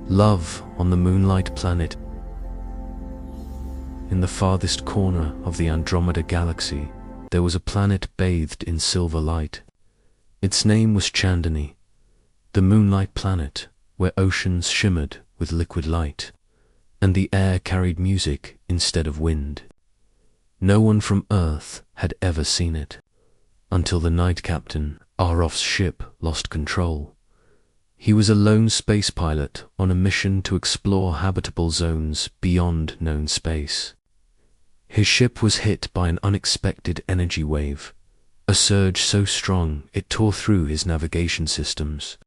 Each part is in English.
Love on the Moonlight Planet. In the farthest corner of the Andromeda galaxy, there was a planet bathed in silver light. Its name was Chandani, the Moonlight Planet, where oceans shimmered with liquid light, and the air carried music instead of wind. No one from Earth had ever seen it, until the night captain, Arof's ship, lost control. He was a lone space pilot on a mission to explore habitable zones beyond known space. His ship was hit by an unexpected energy wave, a surge so strong it tore through his navigation systems.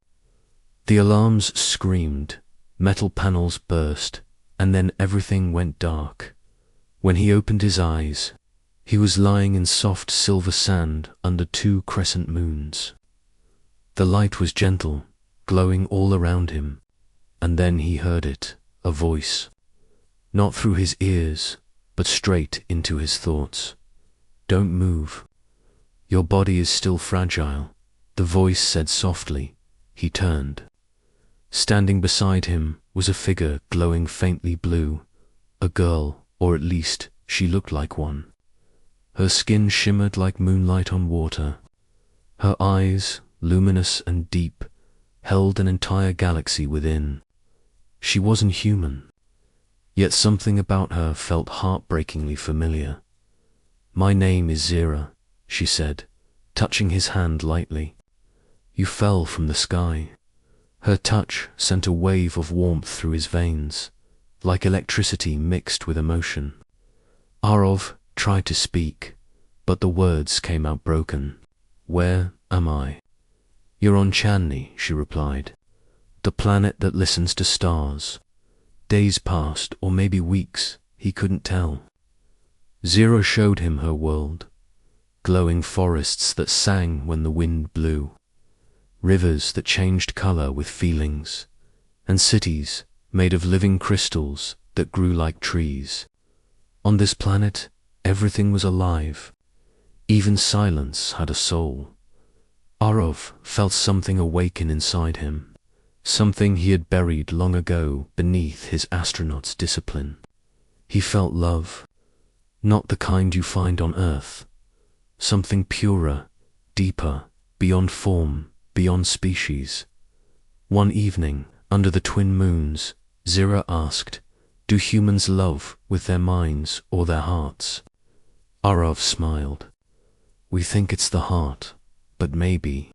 The alarms screamed, metal panels burst, and then everything went dark. When he opened his eyes, he was lying in soft silver sand under 2 crescent moons. The light was gentle, glowing all around him, and then he heard it, a voice. Not through his ears, but straight into his thoughts. "Don't move. Your body is still fragile," the voice said softly. He turned. Standing beside him was a figure glowing faintly blue, a girl, or at least she looked like one. Her skin shimmered like moonlight on water. Her eyes, luminous and deep, held an entire galaxy within. She wasn't human, yet something about her felt heartbreakingly familiar. "My name is Zira," she said, touching his hand lightly. "You fell from the sky." Her touch sent a wave of warmth through his veins, like electricity mixed with emotion. Arov tried to speak, but the words came out broken. "Where am I?" "You're on Chandni," she replied, "the planet that listens to stars." Days passed, or maybe weeks, he couldn't tell. Zero showed him her world, glowing forests that sang when the wind blew, rivers that changed color with feelings, and cities made of living crystals that grew like trees. On this planet, everything was alive. Even silence had a soul. Arov felt something awaken inside him, something he had buried long ago beneath his astronaut's discipline. He felt love, not the kind you find on Earth, something purer, deeper, beyond form, beyond species. One evening, under the twin moons, Zira asked, "Do humans love with their minds or their hearts?" Arov smiled. "We think it's the heart, but maybe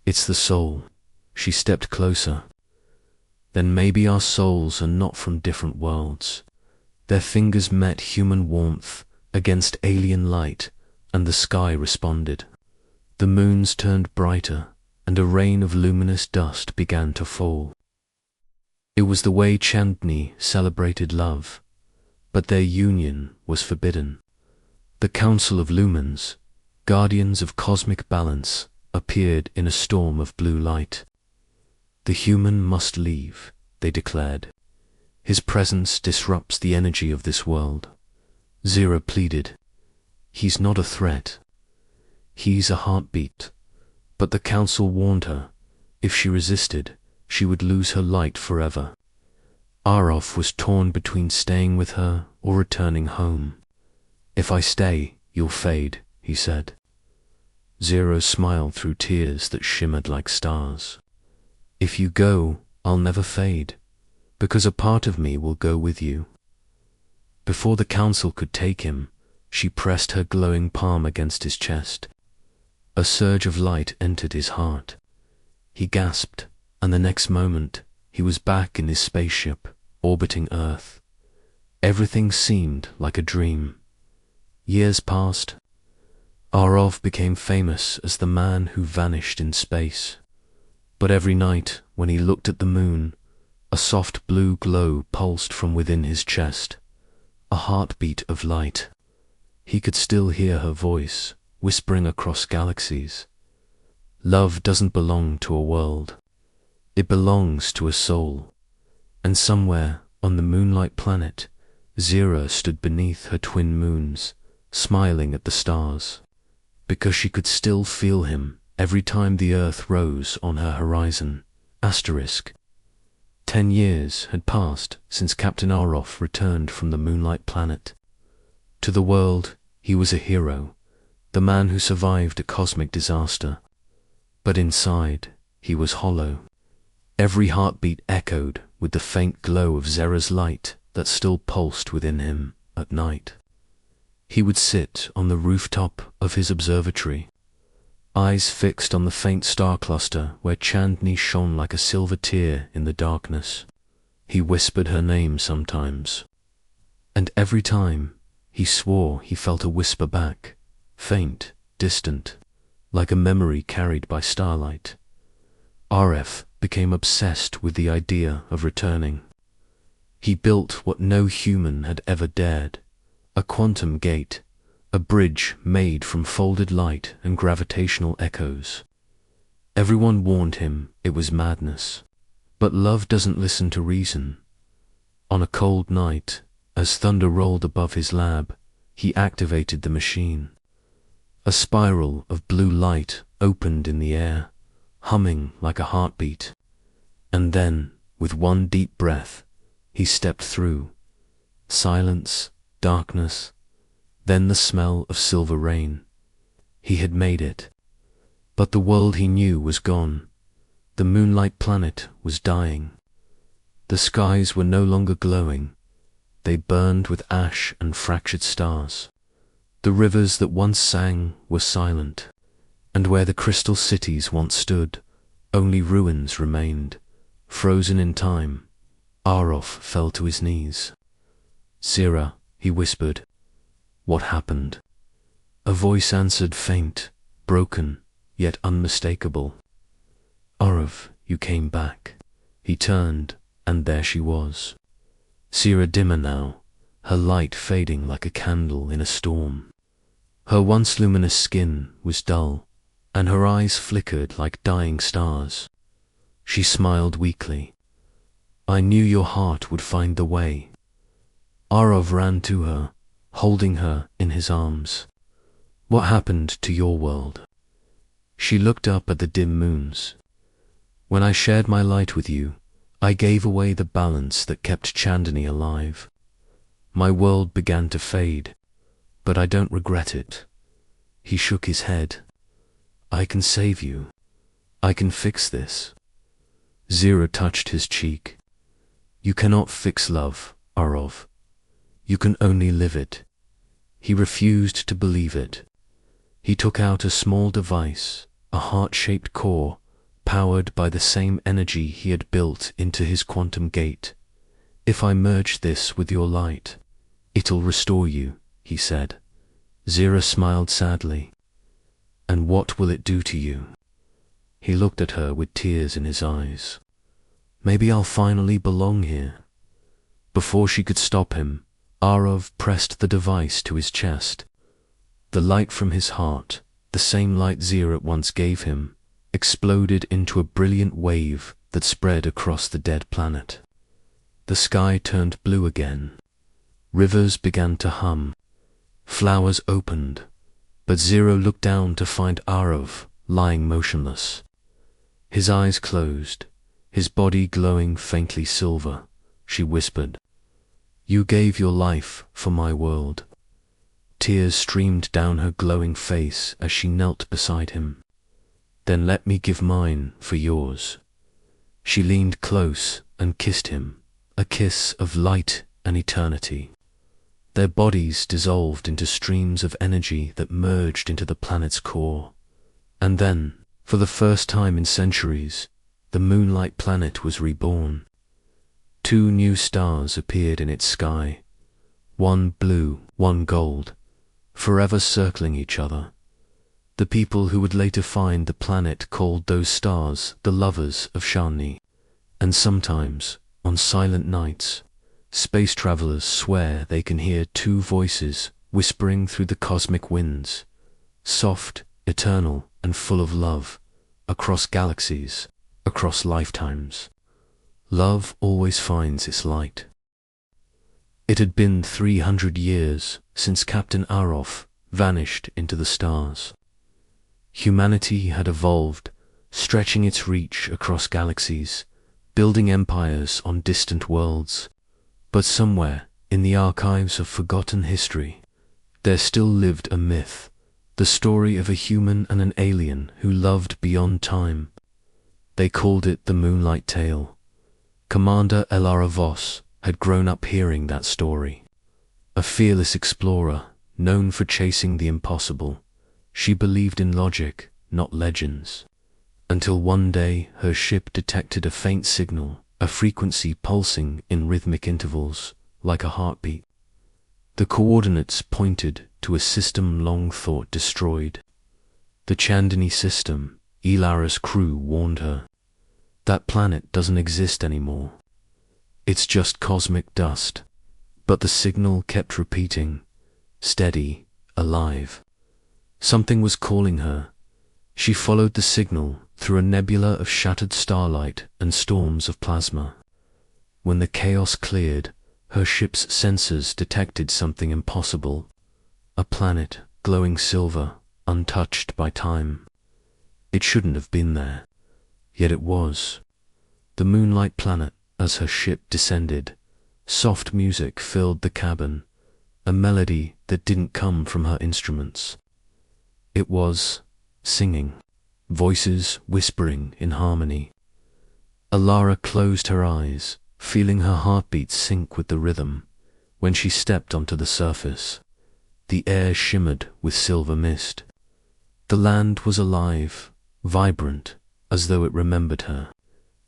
it's the soul." She stepped closer. "Then maybe our souls are not from different worlds." Their fingers met human warmth against alien light, and the sky responded. The moons turned brighter, and a rain of luminous dust began to fall. It was the way Chandni celebrated love, but their union was forbidden. The Council of Lumens, guardians of cosmic balance, appeared in a storm of blue light. "The human must leave," they declared. "His presence disrupts the energy of this world." Zira pleaded, "He's not a threat. He's a heartbeat." But the council warned her, if she resisted, she would lose her light forever. Arov was torn between staying with her or returning home. "If I stay, you'll fade," he said. Zero smiled through tears that shimmered like stars. "If you go, I'll never fade, because a part of me will go with you." Before the council could take him, she pressed her glowing palm against his chest. A surge of light entered his heart. He gasped, and the next moment, he was back in his spaceship, orbiting Earth. Everything seemed like a dream. Years passed. Arov became famous as the man who vanished in space. But every night, when he looked at the moon, a soft blue glow pulsed from within his chest, a heartbeat of light. He could still hear her voice, whispering across galaxies. Love doesn't belong to a world. It belongs to a soul. And somewhere on the Moonlight Planet, Zira stood beneath her twin moons, smiling at the stars, because she could still feel him every time the Earth rose on her horizon. *. 10 years had passed since Captain Aroff returned from the Moonlight Planet. To the world, he was a hero, the man who survived a cosmic disaster. But inside, he was hollow. Every heartbeat echoed with the faint glow of Zera's light that still pulsed within him at night. He would sit on the rooftop of his observatory, eyes fixed on the faint star cluster where Chandni shone like a silver tear in the darkness. He whispered her name sometimes, and every time he swore he felt a whisper back, faint, distant, like a memory carried by starlight. RF became obsessed with the idea of returning. He built what no human had ever dared, a quantum gate, a bridge made from folded light and gravitational echoes. Everyone warned him it was madness, but love doesn't listen to reason. On a cold night, as thunder rolled above his lab, he activated the machine. A spiral of blue light opened in the air, humming like a heartbeat, and then, with one deep breath, he stepped through. Silence, darkness, then the smell of silver rain. He had made it. But the world he knew was gone. The Moonlight Planet was dying. The skies were no longer glowing. They burned with ash and fractured stars. The rivers that once sang were silent, and where the crystal cities once stood, only ruins remained, frozen in time. Aroff fell to his knees. "Zera," he whispered, "what happened?" A voice answered, faint, broken, yet unmistakable. "Aroff, you came back." He turned, and there she was. Zera dimmer now, her light fading like a candle in a storm. Her once luminous skin was dull, and her eyes flickered like dying stars. She smiled weakly. "I knew your heart would find the way." Aroff ran to her, holding her in his arms. "What happened to your world?" She looked up at the dim moons. "When I shared my light with you, I gave away the balance that kept Chandni alive. My world began to fade, but I don't regret it." He shook his head. "I can save you. I can fix this." Zera touched his cheek. "You cannot fix love, Aroff. You can only live it." He refused to believe it. He took out a small device, a heart-shaped core, powered by the same energy he had built into his quantum gate. "If I merge this with your light, it'll restore you," he said. Zera smiled sadly. "And what will it do to you?" He looked at her with tears in his eyes. "Maybe I'll finally belong here." Before she could stop him, Aroff pressed the device to his chest. The light from his heart, the same light Zera once gave him, exploded into a brilliant wave that spread across the dead planet. The sky turned blue again. Rivers began to hum. Flowers opened, but Zera looked down to find Aroff lying motionless. His eyes closed, his body glowing faintly silver. She whispered, "You gave your life for my world." Tears streamed down her glowing face as she knelt beside him. "Then let me give mine for yours." She leaned close and kissed him, a kiss of light and eternity. Their bodies dissolved into streams of energy that merged into the planet's core. And then, for the first time in centuries, the Moonlight Planet was reborn. 2 new stars appeared in its sky, one blue, one gold, forever circling each other. The people who would later find the planet called those stars the lovers of Chandni. And sometimes, on silent nights, space travelers swear they can hear 2 voices whispering through the cosmic winds, soft, eternal, and full of love, across galaxies, across lifetimes. Love always finds its light. It had been 300 years since Captain Aroff vanished into the stars. Humanity had evolved, stretching its reach across galaxies, building empires on distant worlds. But somewhere, in the archives of forgotten history, there still lived a myth, the story of a human and an alien who loved beyond time. They called it the Moonlight Tale. Commander Elara Voss had grown up hearing that story. A fearless explorer, known for chasing the impossible, she believed in logic, not legends. Until one day her ship detected a faint signal, a frequency pulsing in rhythmic intervals, like a heartbeat. The coordinates pointed to a system long thought destroyed. The Chandani system, Elara's crew warned her. That planet doesn't exist anymore. It's just cosmic dust. But the signal kept repeating, steady, alive. Something was calling her. She followed the signal through a nebula of shattered starlight and storms of plasma. When the chaos cleared, her ship's sensors detected something impossible. A planet, glowing silver, untouched by time. It shouldn't have been there. Yet it was. The Moonlight Planet, as her ship descended. Soft music filled the cabin, a melody that didn't come from her instruments. It was singing, voices whispering in harmony. Elara closed her eyes, feeling her heartbeat sync with the rhythm. When she stepped onto the surface, the air shimmered with silver mist. The land was alive, vibrant, as though it remembered her.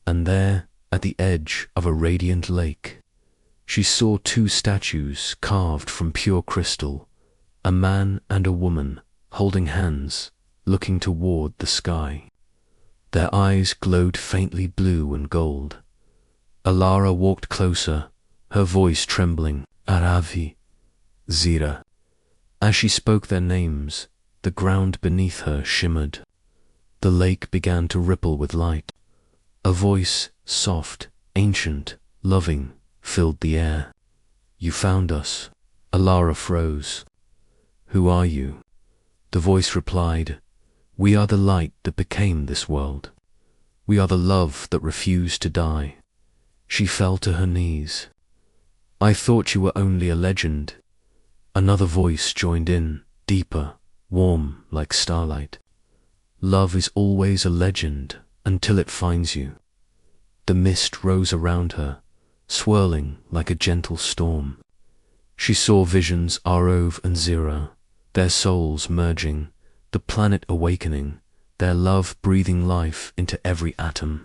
And there, at the edge of a radiant lake, she saw two statues carved from pure crystal, a man and a woman holding hands, looking toward the sky. Their eyes glowed faintly blue and gold. Elara walked closer, her voice trembling, Aravi, Zira. As she spoke their names, the ground beneath her shimmered. The lake began to ripple with light. A voice, soft, ancient, loving, filled the air. You found us. Elara froze. Who are you? The voice replied, We are the light that became this world. We are the love that refused to die. She fell to her knees. I thought you were only a legend. Another voice joined in, deeper, warm like starlight. Love is always a legend until it finds you. The mist rose around her, swirling like a gentle storm. She saw visions Arov and Zira, their souls merging, the planet awakening, their love breathing life into every atom.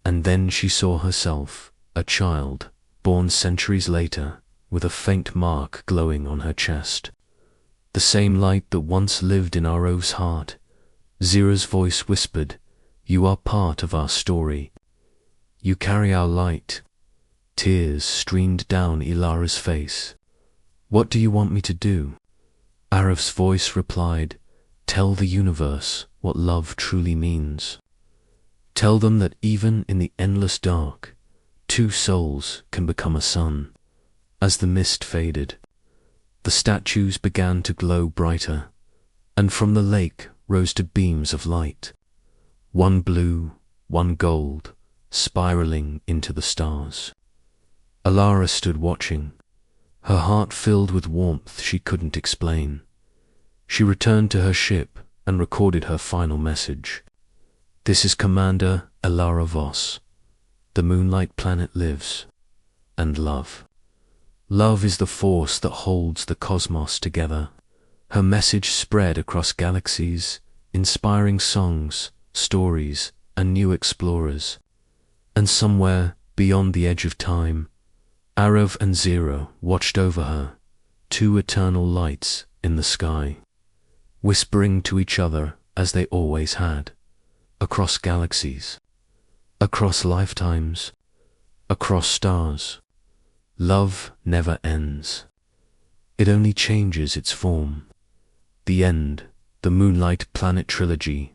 And then she saw herself, a child, born centuries later, with a faint mark glowing on her chest. The same light that once lived in Arov's heart. Zira's voice whispered, You are part of our story. You carry our light. Tears streamed down Elara's face. What do you want me to do? Arov's voice replied, Tell the universe what love truly means. Tell them that even in the endless dark, two souls can become a sun. As the mist faded, the statues began to glow brighter, and from the lake rose two beams of light, one blue, one gold, spiraling into the stars. Elara stood watching, her heart filled with warmth she couldn't explain. She returned to her ship and recorded her final message. This is Commander Elara Voss. The Moonlight Planet lives. And love. Love is the force that holds the cosmos together. Her message spread across galaxies, inspiring songs, stories, and new explorers. And somewhere, beyond the edge of time, Arov and Zira watched over her, two eternal lights in the sky, whispering to each other as they always had, across galaxies, across lifetimes, across stars. Love never ends. It only changes its form. The end, the Moonlight Planet trilogy,